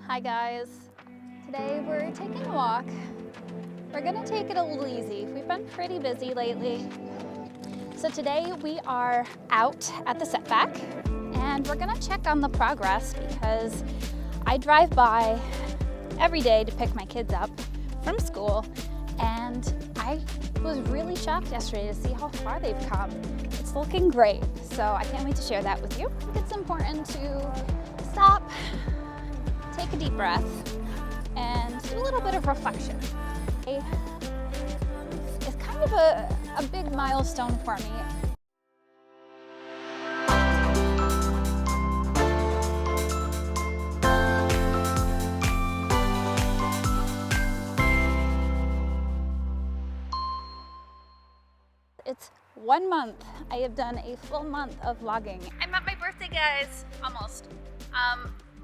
Hi guys, today we're taking a walk. We're gonna take it a little easy. We've been pretty busy lately. So today we are out at the setback and we're gonna check on the progress because I drive by every day to pick my kids up from school, and I was really shocked yesterday to see how far they've come. It's looking great, so I can't wait to share that with you. I think it's important to stop, take a deep breath, and do a little bit of reflection. It's kind of a big milestone for me. It's 1 month. I have done a full month of vlogging. I'm at my birthday, guys. Almost.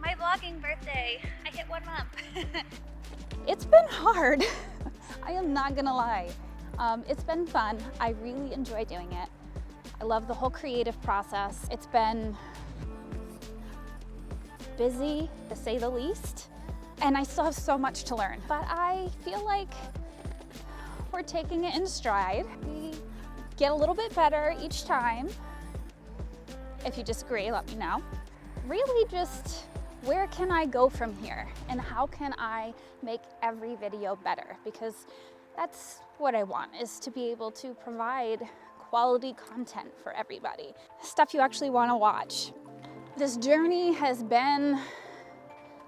My vlogging birthday. I hit 1 month. It's been hard. I am not gonna lie. It's been fun. I really enjoy doing it. I love the whole creative process. It's been busy, to say the least, and I still have so much to learn. But I feel like we're taking it in stride. We get a little bit better each time. If you disagree, let me know. Really just, where can I go from here? And how can I make every video better? Because that's what I want, is to be able to provide quality content for everybody. Stuff you actually want to watch. This journey has been,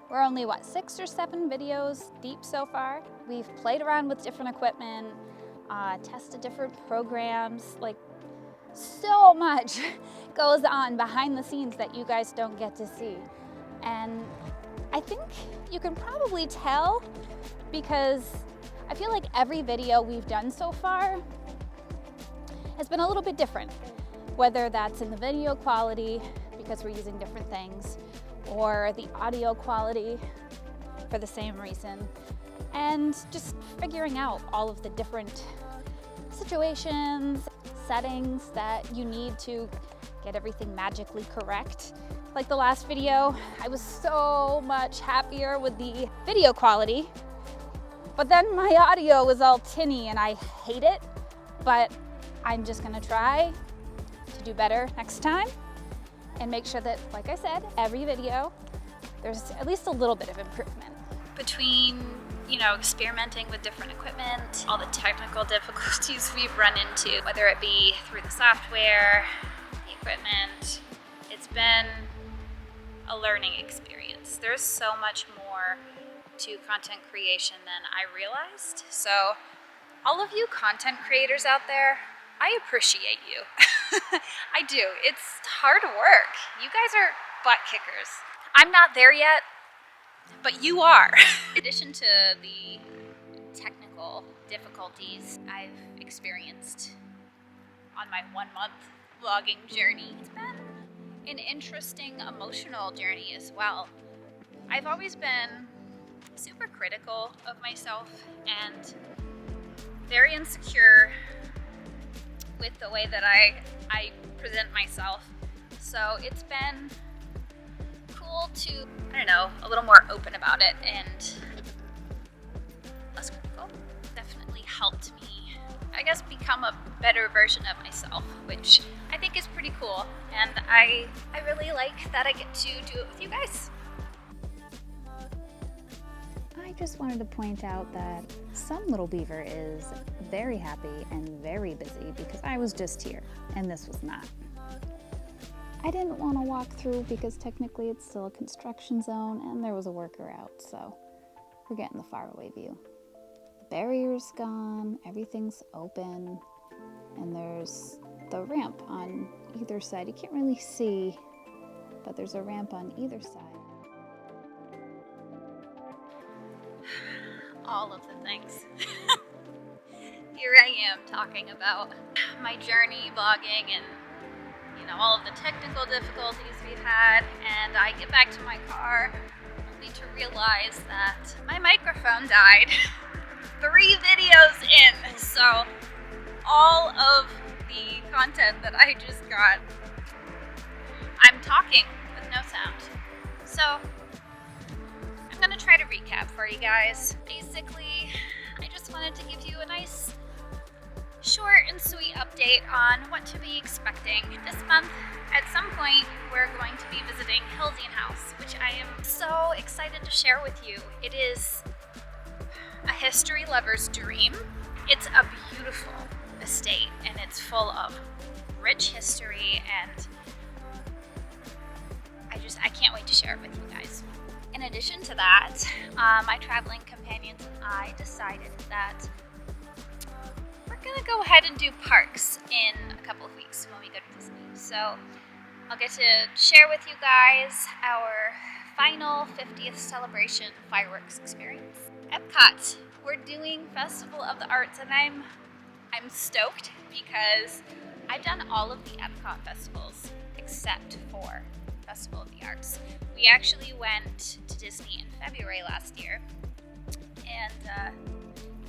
we're only what, 6 or 7 videos deep so far. We've played around with different equipment, tested different programs. Like, so much goes on behind the scenes that you guys don't get to see. And I think you can probably tell because I feel like every video we've done so far has been a little bit different, whether that's in the video quality because we're using different things, or the audio quality for the same reason, and just figuring out all of the different situations, settings that you need to get everything magically correct. Like the last video, I was so much happier with the video quality, but then my audio was all tinny and I hate it, but I'm just gonna try to do better next time and make sure that, like I said, every video, there's at least a little bit of improvement. Between, you know, experimenting with different equipment, all the technical difficulties we've run into, whether it be through the software, the equipment, it's been a learning experience. There's so much more to content creation than I realized. So all of you content creators out there, I appreciate you. I do. It's hard work. You guys are butt kickers. I'm not there yet, but you are. In addition to the technical difficulties I've experienced on my 1 month vlogging journey, it's been an interesting emotional journey as well. I've always been super critical of myself and very insecure with the way that I present myself. So it's been cool to, I don't know, a little more open about it and less critical. Definitely helped me, I guess, become a better version of myself, which I think is pretty cool. And I really like that I get to do it with you guys. I just wanted to point out that some little beaver is very happy and very busy because I was just here and this was not. I didn't want to walk through because technically it's still a construction zone and there was a worker out, so we're getting the faraway view. The barrier's gone, everything's open, and there's the ramp on either side. You can't really see, but there's a ramp on either side. All of the things. Here I am talking about my journey vlogging and, you know, all of the technical difficulties we've had, and I get back to my car only to realize that my microphone died 3 videos in. So all of the content that I just got, I'm talking with no sound. So I'm for you guys. Basically, I just wanted to give you a nice short and sweet update on what to be expecting. This month, at some point, we're going to be visiting Hinsdale House, which I am so excited to share with you. It is a history lover's dream. It's a beautiful estate and it's full of rich history, and I can't wait to share it with you guys. In addition to that, my traveling companions and I decided that we're gonna go ahead and do parks in a couple of weeks when we go to Disney. So I'll get to share with you guys our final 50th celebration fireworks experience. Epcot, we're doing Festival of the Arts, and I'm stoked because I've done all of the Epcot festivals except for Festival of the Arts. We actually went to Disney in February last year, and that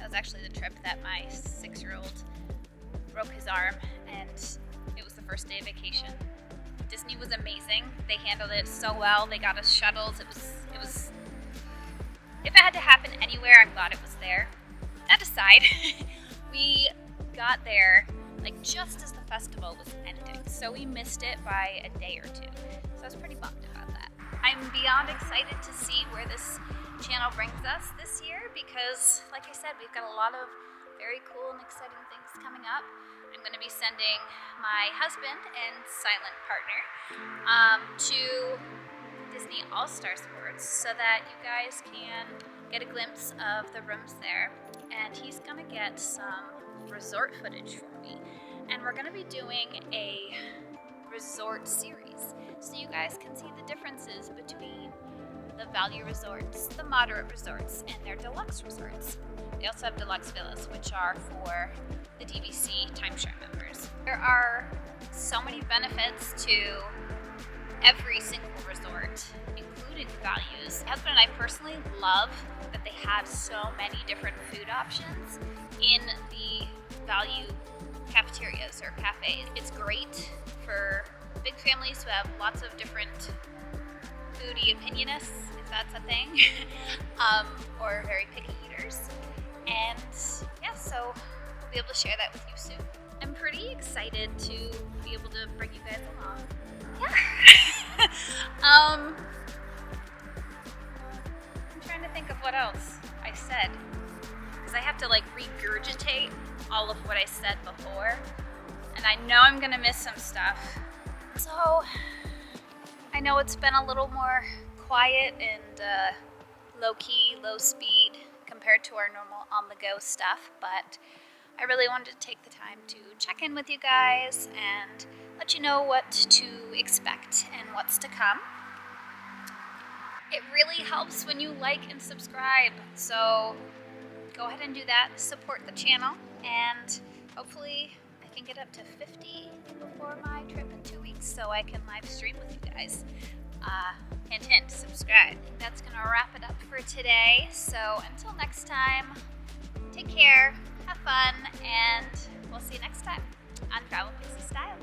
was actually the trip that my 6-year-old broke his arm, and it was the first day of vacation. Disney was amazing. They handled it so well. They got us shuttles. It was if it had to happen anywhere, I'm glad it was there. That aside, we got there like just as the festival was ending, so we missed it by a day or two. So I was pretty bummed about that. I'm beyond excited to see where this channel brings us this year because, like I said, we've got a lot of very cool and exciting things coming up. I'm going to be sending my husband and silent partner to Disney All-Star Sports so that you guys can get a glimpse of the rooms there. And he's going to get some resort footage for me. And we're going to be doing a resort series so you guys can see the differences between the value resorts, the moderate resorts, and their deluxe resorts. They also have deluxe villas, which are for the DVC timeshare members. There are so many benefits to every single resort, including values. My husband and I personally love that they have so many different food options in the value cafeterias or cafes. It's great for big families who have lots of different foodie opinionists, if that's a thing, or very picky eaters. And yeah, so we'll be able to share that with you soon. I'm pretty excited to be able to bring you guys along. Yeah. I'm trying to think of what else I said, because I have to like regurgitate all of what I said before, and I know I'm gonna miss some stuff. So I know it's been a little more quiet and low-key, low-speed compared to our normal on-the-go stuff, but I really wanted to take the time to check in with you guys and let you know what to expect and what's to come. It really helps when you like and subscribe, so go ahead and do that. Support the channel, and hopefully I can get up to 50 before my trip in 2 weeks so I can live stream with you guys. Hint, hint, subscribe. I think that's gonna wrap it up for today. So until next time, take care, have fun, and we'll see you next time on Travel Pixie Style.